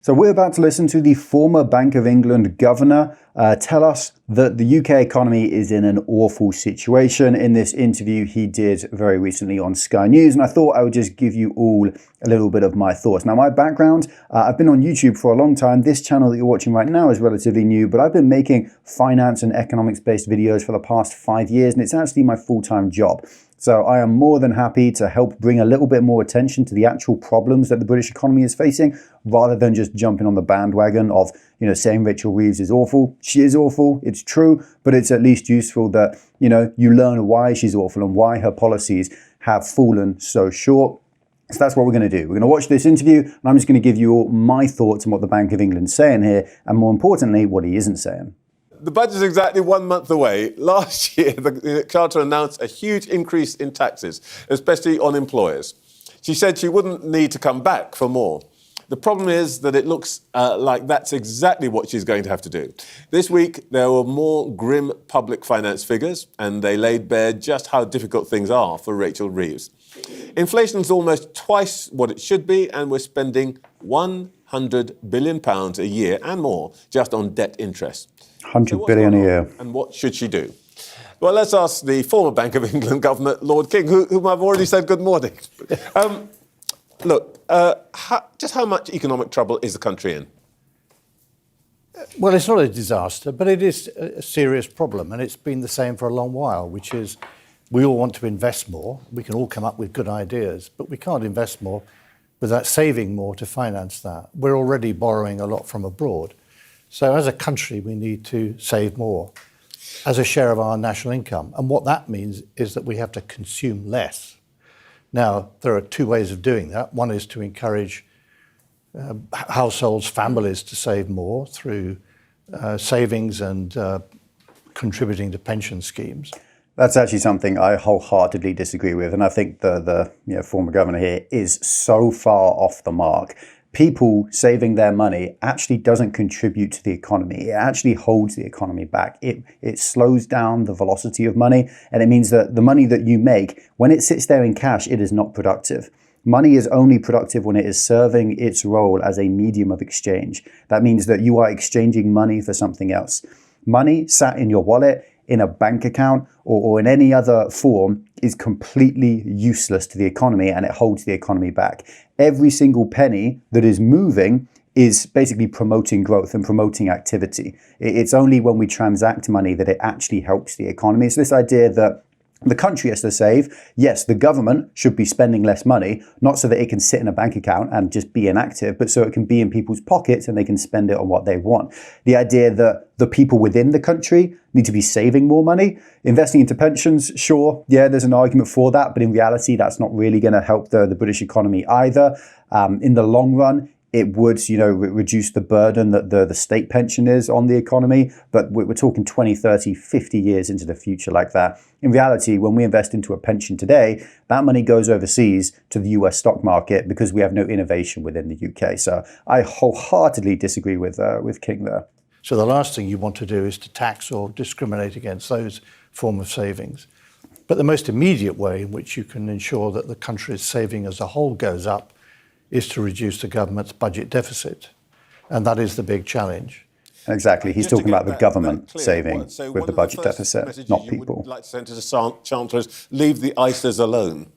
So we're about to listen to the former Bank of England governor tell us that the UK economy is in an awful situation in this interview he did very recently on Sky News. And I thought I would just give you all a little bit of my thoughts. Now, my background, I've been on YouTube for a long time. This channel that you're watching right now is relatively new, but I've been making finance and economics-based videos for the past 5 years, and it's actually my full-time job. So I am more than happy to help bring a little bit more attention to the actual problems that the British economy is facing, rather than just jumping on the bandwagon of, saying Rachel Reeves is awful. She is awful, it's true, but it's at least useful that, you learn why she's awful and why her policies have fallen so short. So that's what we're going to do. We're going to watch this interview, and I'm just going to give you all my thoughts on what the Bank of England's saying here, and more importantly, what he isn't saying. The budget is exactly 1 month away. Last year, the Charter announced a huge increase in taxes, especially on employers. She said she wouldn't need to come back for more. The problem is that it looks like that's exactly what she's going to have to do. This week, there were more grim public finance figures, and they laid bare just how difficult things are for Rachel Reeves. Inflation is almost twice what it should be, and we're spending £100 billion a year and more just on debt interest. 100 billion a year. And what should she do? Well, let's ask the former Bank of England Governor, Lord King, whom I've already said good morning. Just how much economic trouble is the country in? Well, it's not a disaster, but it is a serious problem, and it's been the same for a long while, which is we all want to invest more. We can all come up with good ideas, but we can't invest more without saving more to finance that. We're already borrowing a lot from abroad. So as a country, we need to save more as a share of our national income. And what that means is that we have to consume less. Now, there are two ways of doing that. One is to encourage households, families to save more through savings and contributing to pension schemes. That's actually something I wholeheartedly disagree with. And I think the former governor here is so far off the mark. People saving their money actually doesn't contribute to the economy. It actually holds the economy back. It slows down the velocity of money, and it means that the money that you make, when it sits there in cash, it is not productive. Money is only productive when it is serving its role as a medium of exchange. That means that you are exchanging money for something else. Money sat in your wallet, in a bank account, or in any other form is completely useless to the economy, and it holds the economy back. Every single penny that is moving is basically promoting growth and promoting activity. It's only when we transact money that it actually helps the economy. It's this idea that the country has to save. Yes, the government should be spending less money, not so that it can sit in a bank account and just be inactive, but so it can be in people's pockets and they can spend it on what they want. The idea that the people within the country need to be saving more money, investing into pensions, sure, yeah, there's an argument for that, but in reality, that's not really going to help the British economy either. In the long run, it would, reduce the burden that the state pension is on the economy. But we're talking 20, 30, 50 years into the future like that. In reality, when we invest into a pension today, that money goes overseas to the US stock market because we have no innovation within the UK. So I wholeheartedly disagree with King there. So the last thing you want to do is to tax or discriminate against those forms of savings. But the most immediate way in which you can ensure that the country's saving as a whole goes up is to reduce the government's budget deficit. And that is the big challenge. Exactly. He's talking about the government saving with the budget deficit, not people. Would like to send to the chancellors, leave the ISAs alone.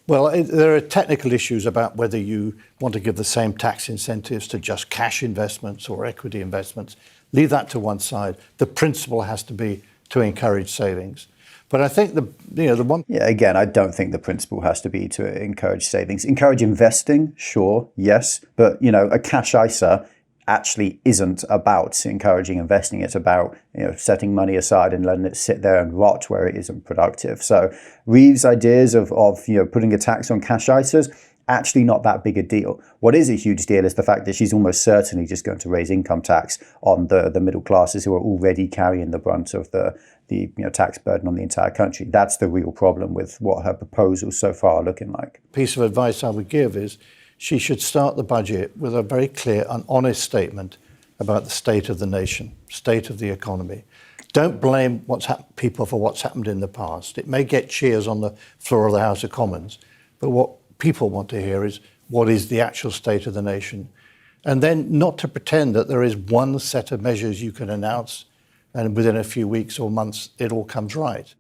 Well, there are technical issues about whether you want to give the same tax incentives to just cash investments or equity investments. Leave that to one side. The principle has to be to encourage savings. But I think the one... Yeah, again, I don't think the principle has to be to encourage savings. Encourage investing, sure, yes. But, a cash ISA actually isn't about encouraging investing. It's about, setting money aside and letting it sit there and rot where it isn't productive. So Reeves' ideas of putting a tax on cash ISAs, actually not that big a deal. What is a huge deal is the fact that she's almost certainly just going to raise income tax on the middle classes who are already carrying the brunt of the tax burden on the entire country. That's the real problem with what her proposals so far are looking like. Piece of advice I would give is she should start the budget with a very clear and honest statement about the state of the nation, state of the economy. Don't blame people for what's happened in the past. It may get cheers on the floor of the House of Commons, but what people want to hear is what is the actual state of the nation. And then not to pretend that there is one set of measures you can announce and within a few weeks or months it all comes right.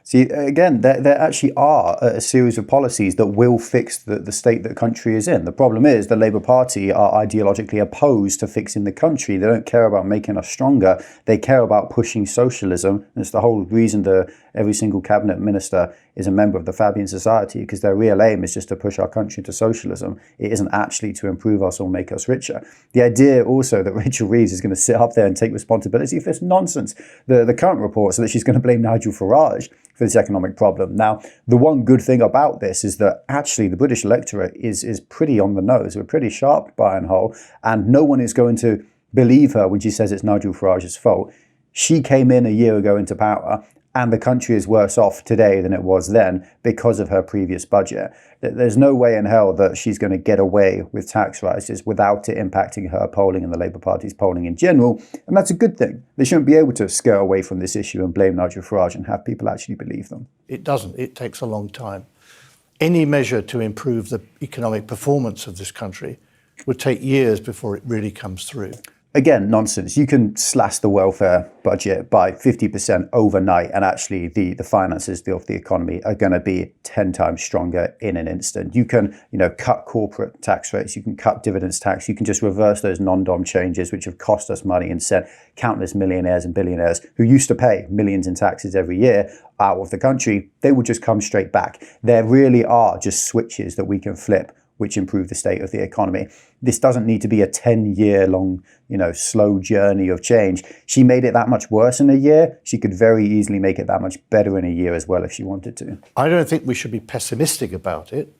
See, again, there actually are a series of policies that will fix the state that the country is in. The problem is the Labour Party are ideologically opposed to fixing the country. They don't care about making us stronger. They care about pushing socialism. And it's the whole reason every single cabinet minister is a member of the Fabian Society, because their real aim is just to push our country into socialism. It isn't actually to improve us or make us richer. The idea also that Rachel Reeves is going to sit up there and take responsibility for this nonsense. The current reports are that she's going to blame Nigel Farage for this economic problem. Now, the one good thing about this is that actually the British electorate is pretty on the nose. We're pretty sharp by and whole, and no one is going to believe her when she says it's Nigel Farage's fault. She came in a year ago into power, and the country is worse off today than it was then because of her previous budget. There's no way in hell that she's going to get away with tax rises without it impacting her polling and the Labour Party's polling in general. And that's a good thing. They shouldn't be able to scare away from this issue and blame Nigel Farage and have people actually believe them. It doesn't. It takes a long time. Any measure to improve the economic performance of this country would take years before it really comes through. Again, nonsense. You can slash the welfare budget by 50% overnight, and actually the finances of the economy are going to be 10 times stronger in an instant. You can, cut corporate tax rates. You can cut dividends tax. You can just reverse those non-dom changes, which have cost us money and sent countless millionaires and billionaires who used to pay millions in taxes every year out of the country. They will just come straight back. There really are just switches that we can flip which improve the state of the economy. This doesn't need to be a 10-year long, slow journey of change. She made it that much worse in a year. She could very easily make it that much better in a year as well if she wanted to. I don't think we should be pessimistic about it,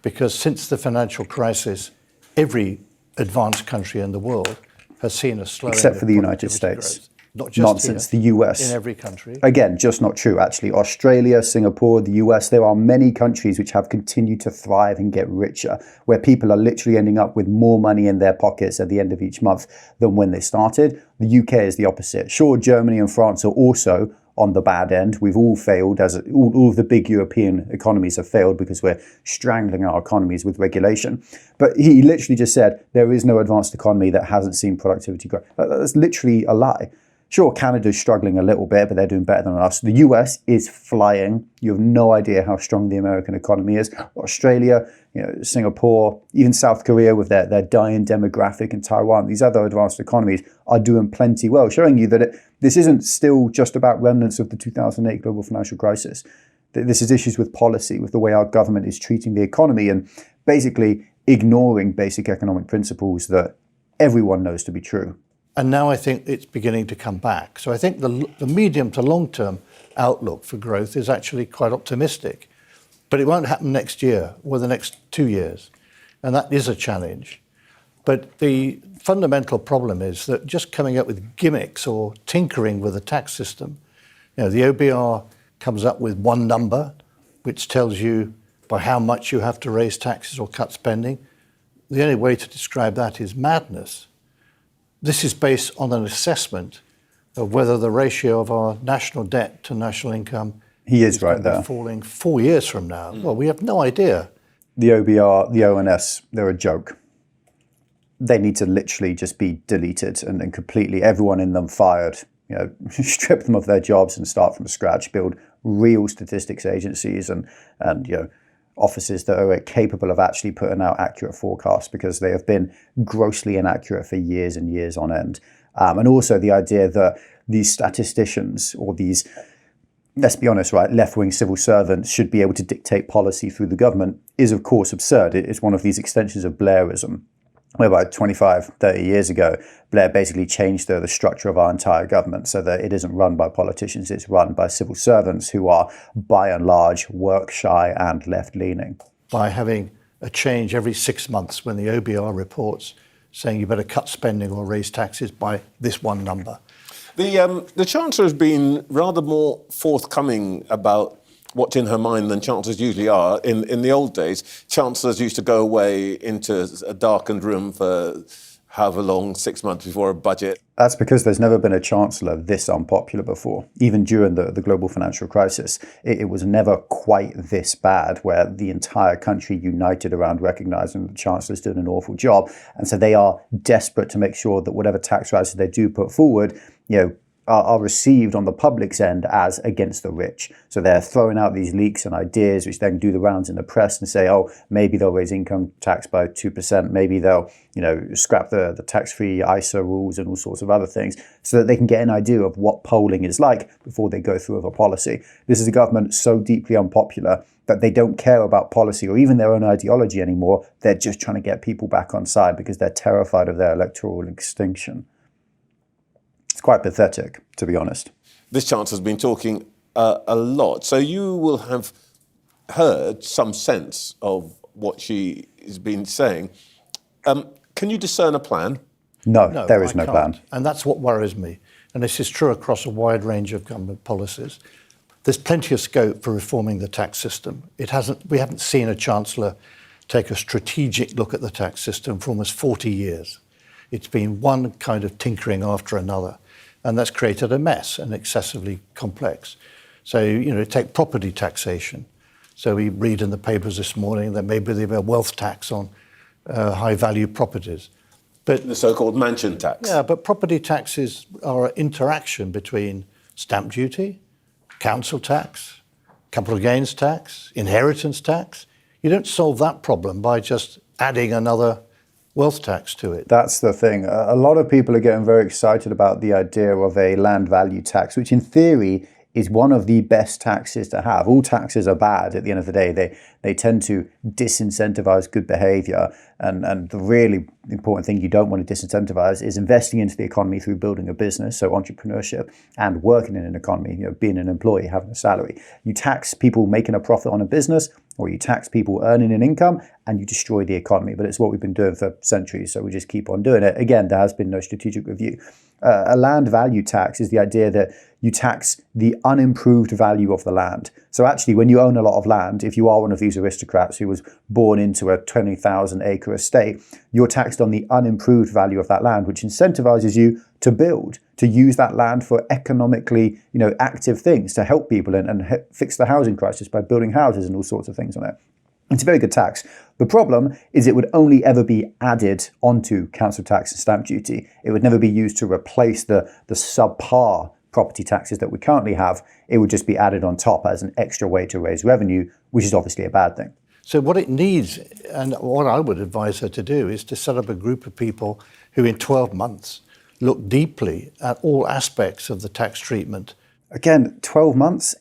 because since the financial crisis, every advanced country in the world has seen a slowing except for the of United States. growth. Not just Nonsense. here, the US. in every country. Again, just not true, actually. Australia, Singapore, the US, there are many countries which have continued to thrive and get richer, where people are literally ending up with more money in their pockets at the end of each month than when they started. The UK is the opposite. Sure, Germany and France are also on the bad end. We've all failed, as all of the big European economies have failed because we're strangling our economies with regulation. But he literally just said there is no advanced economy that hasn't seen productivity growth. That's literally a lie. Sure, Canada's struggling a little bit, but they're doing better than us. The US is flying. You have no idea how strong the American economy is. Australia, Singapore, even South Korea with their dying demographic, and Taiwan, these other advanced economies are doing plenty well, showing you that this isn't still just about remnants of the 2008 global financial crisis. This is issues with policy, with the way our government is treating the economy and basically ignoring basic economic principles that everyone knows to be true. And now I think it's beginning to come back. So I think the medium to long-term outlook for growth is actually quite optimistic. But it won't happen next year or the next 2 years. And that is a challenge. But the fundamental problem is that just coming up with gimmicks or tinkering with the tax system, the OBR comes up with one number, which tells you by how much you have to raise taxes or cut spending. The only way to describe that is madness. This is based on an assessment of whether the ratio of our national debt to national income is right there, falling 4 years from now. Well, we have no idea. The OBR, the ONS, they're a joke. They need to literally just be deleted and completely everyone in them fired. Strip them of their jobs and start from scratch. Build real statistics agencies and offices that are capable of actually putting out accurate forecasts, because they have been grossly inaccurate for years and years on end. And also the idea that these statisticians or these, let's be honest, right, left-wing civil servants should be able to dictate policy through the government is, of course, absurd. It's one of these extensions of Blairism, whereby 25, 30 years ago, Blair basically changed the structure of our entire government so that it isn't run by politicians, it's run by civil servants who are, by and large, work-shy and left-leaning. By having a change every 6 months when the OBR reports saying you better cut spending or raise taxes by this one number. The Chancellor has been rather more forthcoming about what's in her mind than Chancellors usually are. In the old days, Chancellors used to go away into a darkened room for however long, 6 months before a budget. That's because there's never been a chancellor this unpopular before. Even during the global financial crisis, it was never quite this bad, where the entire country united around recognizing the chancellor's doing an awful job. And so they are desperate to make sure that whatever tax rises they do put forward, are received on the public's end as against the rich. So they're throwing out these leaks and ideas, which then do the rounds in the press and say, oh, maybe they'll raise income tax by 2%. Maybe they'll, scrap the tax-free ISA rules and all sorts of other things, so that they can get an idea of what polling is like before they go through with a policy. This is a government so deeply unpopular that they don't care about policy or even their own ideology anymore. They're just trying to get people back on side because they're terrified of their electoral extinction. It's quite pathetic, to be honest. This chancellor's been talking a lot, so you will have heard some sense of what she has been saying. Can you discern a plan? No, there is no plan. And that's what worries me. And this is true across a wide range of government policies. There's plenty of scope for reforming the tax system. We haven't seen a chancellor take a strategic look at the tax system for almost 40 years. It's been one kind of tinkering after another. And that's created a mess and excessively complex. So, take property taxation. So we read in the papers this morning that maybe there'll be a wealth tax on high-value properties. But the so-called mansion tax. Yeah, but property taxes are an interaction between stamp duty, council tax, capital gains tax, inheritance tax. You don't solve that problem by just adding another wealth tax to it. That's the thing. A lot of people are getting very excited about the idea of a land value tax, which in theory is one of the best taxes to have. All taxes are bad at the end of the day. They tend to disincentivize good behavior. And the really important thing you don't want to disincentivize is investing into the economy through building a business, so entrepreneurship, and working in an economy, being an employee, having a salary. You tax people making a profit on a business, or you tax people earning an income, and you destroy the economy. But it's what we've been doing for centuries, so we just keep on doing it. Again, there has been no strategic review. A land value tax is the idea that you tax the unimproved value of the land. So actually, when you own a lot of land, if you are one of these aristocrats who was born into a 20,000 acre estate, you're taxed on the unimproved value of that land, which incentivizes you to build, to use that land for economically, active things, to help people and fix the housing crisis by building houses and all sorts of things on it. It's a very good tax. The problem is it would only ever be added onto council tax and stamp duty. It would never be used to replace the subpar property taxes that we currently have. It would just be added on top as an extra way to raise revenue, which is obviously a bad thing. So what it needs, and what I would advise her to do, is to set up a group of people who in 12 months look deeply at all aspects of the tax treatment. Again, 12 months,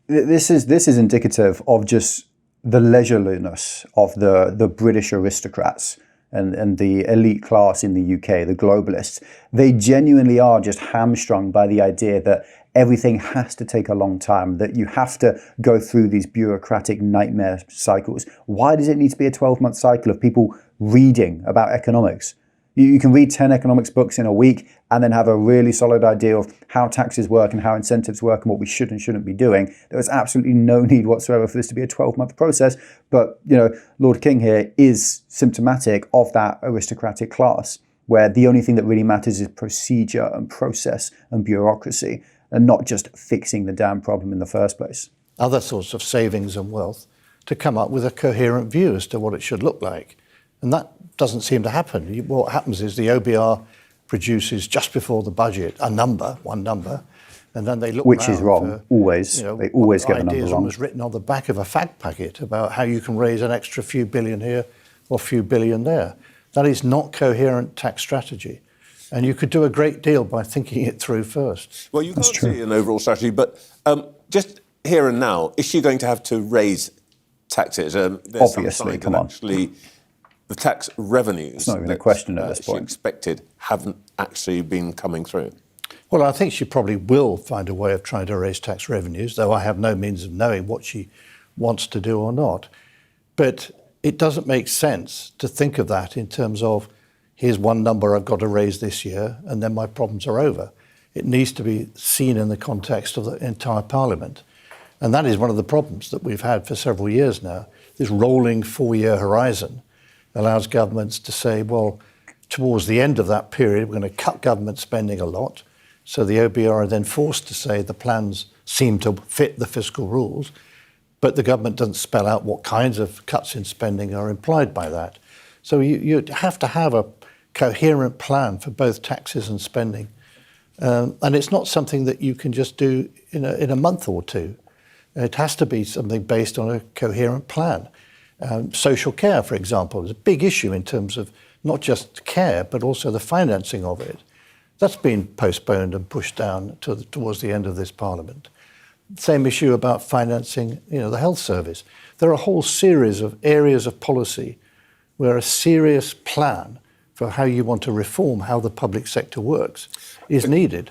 this is indicative of just the leisureliness of the British aristocrats and the elite class in the UK, the globalists. They genuinely are just hamstrung by the idea that everything has to take a long time, that you have to go through these bureaucratic nightmare cycles. Why does it need to be a 12-month cycle of people reading about economics? You can read 10 economics books in a week and then have a really solid idea of how taxes work and how incentives work and what we should and shouldn't be doing. There was absolutely no need whatsoever for this to be a 12-month process. But, Lord King here is symptomatic of that aristocratic class, where the only thing that really matters is procedure and process and bureaucracy, and not just fixing the damn problem in the first place. Other sorts of savings and wealth to come up with a coherent view as to what it should look like. And that doesn't seem to happen. What happens is the OBR produces just before the budget one number, and then they look which is wrong, always. They always get the number wrong. Was written on the back of a fact packet about how you can raise an extra few billion here or a few billion there. That is not coherent tax strategy. And you could do a great deal by thinking it through first. Well, you can't see an overall strategy, but just here and now, is she going to have to raise taxes? Obviously, come on. Actually, the tax revenues it's not even a question at this point. She expected haven't actually been coming through. Well, I think she probably will find a way of trying to raise tax revenues, though I have no means of knowing what she wants to do or not. But it doesn't make sense to think of that in terms of, here's one number I've got to raise this year, and then my problems are over. It needs to be seen in the context of the entire Parliament. And that is one of the problems that we've had for several years now. This rolling 4-year horizon allows governments to say, well, towards the end of that period, we're going to cut government spending a lot. So the OBR are then forced to say the plans seem to fit the fiscal rules, but the government doesn't spell out what kinds of cuts in spending are implied by that. So you have to have a coherent plan for both taxes and spending. And it's not something that you can just do in a month or two. It has to be something based on a coherent plan. Social care, for example, is a big issue in terms of not just care, but also the financing of it. That's been postponed and pushed down towards the end of this Parliament. Same issue about financing, the health service. There are a whole series of areas of policy where a serious plan for how you want to reform how the public sector works is needed.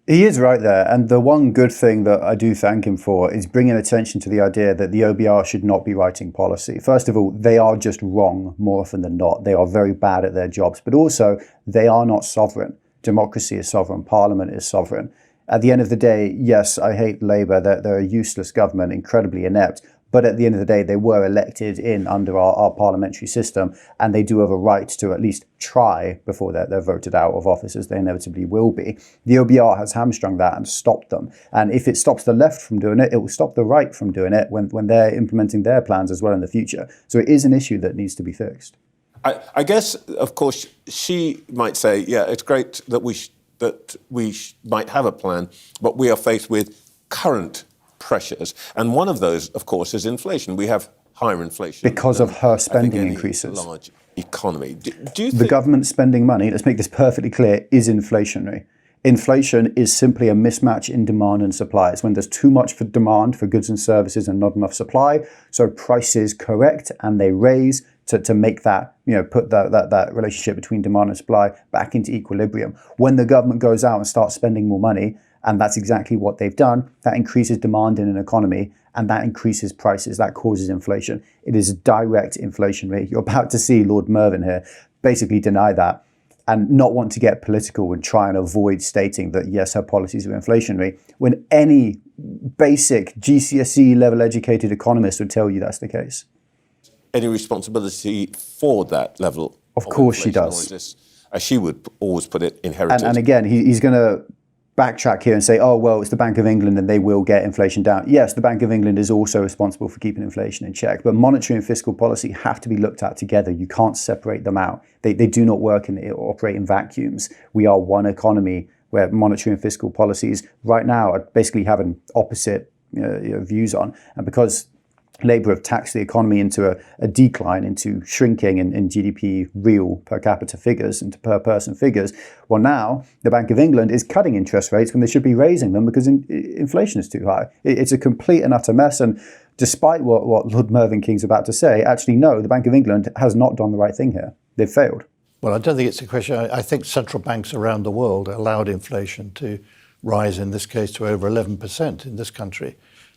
He is right there. And the one good thing that I do thank him for is bringing attention to the idea that the OBR should not be writing policy. First of all, they are just wrong more often than not. They are very bad at their jobs, but also they are not sovereign. Democracy is sovereign. Parliament is sovereign. At the end of the day, yes, I hate Labour. They're a useless government, incredibly inept. But at the end of the day, they were elected in under our parliamentary system, and they do have a right to at least try before they're voted out of office, as they inevitably will be. The OBR has hamstrung that and stopped them. And if it stops the left from doing it, it will stop the right from doing it when they're implementing their plans as well in the future. So it is an issue that needs to be fixed. I guess, of course, she might say, yeah, it's great that we might have a plan, but we are faced with current pressures. And one of those, of course, is inflation. We have higher inflation. Because of her spending increases. Large economy. Do you the think government spending money, let's make this perfectly clear, is inflationary. Inflation is simply a mismatch in demand and supply. It's when there's too much for demand for goods and services and not enough supply. So prices correct and they raise to make that, put that relationship between demand and supply back into equilibrium. When the government goes out and starts spending more money, and that's exactly what they've done, that increases demand in an economy and that increases prices, that causes inflation. It is a direct inflation rate. You're about to see Lord Mervyn here basically deny that and not want to get political and try and avoid stating that, yes, her policies are inflationary, when any basic GCSE level educated economist would tell you that's the case. Any responsibility for that level? Of course she does. Or is this, as she would always put it, inherited? And again, he's going to backtrack here and say, oh, well, it's the Bank of England and they will get inflation down. Yes, the Bank of England is also responsible for keeping inflation in check, but monetary and fiscal policy have to be looked at together. You can't separate them out. They do not work and operate in vacuums. We are one economy where monetary and fiscal policies right now are basically having opposite views on. And because Labour have taxed the economy into a decline, into shrinking in GDP real per capita figures, into per person figures. Well, now the Bank of England is cutting interest rates when they should be raising them because inflation is too high. It's a complete and utter mess. And despite what Lord Mervyn King's about to say, actually, no, the Bank of England has not done the right thing here. They've failed. Well, I don't think it's a question. I think central banks around the world allowed inflation to rise, in this case, to over 11% in this country.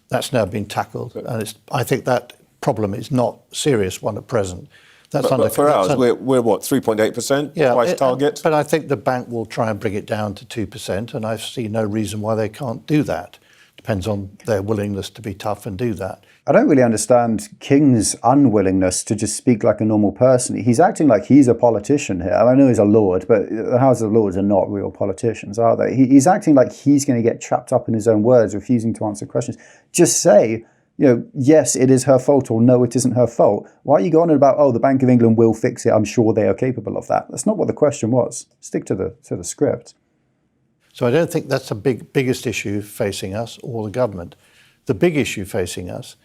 That's now been tackled, and I think that problem is not a serious one at present. But for ours, we're what, 3.8%? Yeah, twice target? But I think the bank will try and bring it down to 2%, and I see no reason why they can't do that. Depends on their willingness to be tough and do that. I don't really understand King's unwillingness to just speak like a normal person. He's acting like he's a politician here. I know he's a lord, but the House of Lords are not real politicians, are they? He's acting like he's going to get trapped up in his own words, refusing to answer questions. Just say, yes, it is her fault, or no, it isn't her fault. Why are you going on about, oh, the Bank of England will fix it, I'm sure they are capable of that? That's not what the question was. Stick to the script. So I don't think that's the biggest issue facing us or the government. The big issue facing us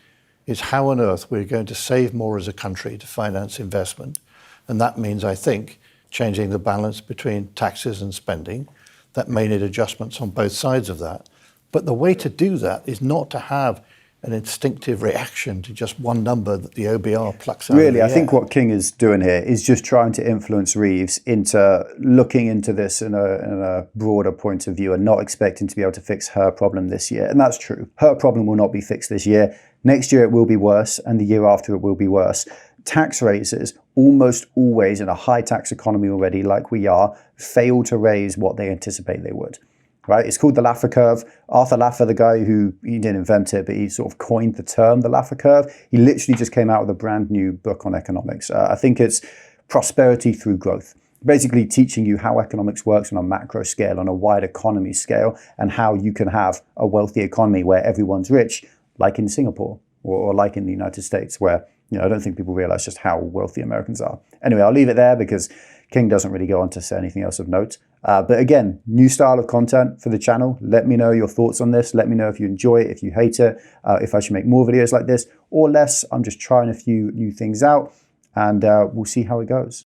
is how on earth we're going to save more as a country to finance investment. And that means, I think, changing the balance between taxes and spending. That may need adjustments on both sides of that. But the way to do that is not to have an instinctive reaction to just one number that the OBR plucks out. Really, I think what King is doing here is just trying to influence Reeves into looking into this in a broader point of view and not expecting to be able to fix her problem this year. And that's true. Her problem will not be fixed this year. Next year it will be worse, and the year after it will be worse. Tax raises, almost always in a high tax economy already like we are, fail to raise what they anticipate they would. Right? It's called the Laffer curve. Arthur Laffer, the guy he didn't invent it, but he sort of coined the term, the Laffer curve. He literally just came out with a brand new book on economics. I think it's prosperity through growth. Basically teaching you how economics works on a macro scale, on a wide economy scale, and how you can have a wealthy economy where everyone's rich, like in Singapore or like in the United States, where I don't think people realize just how wealthy Americans are. Anyway, I'll leave it there because King doesn't really go on to say anything else of note. But again, new style of content for the channel. Let me know your thoughts on this. Let me know if you enjoy it, if you hate it, if I should make more videos like this or less. I'm just trying a few new things out, and we'll see how it goes.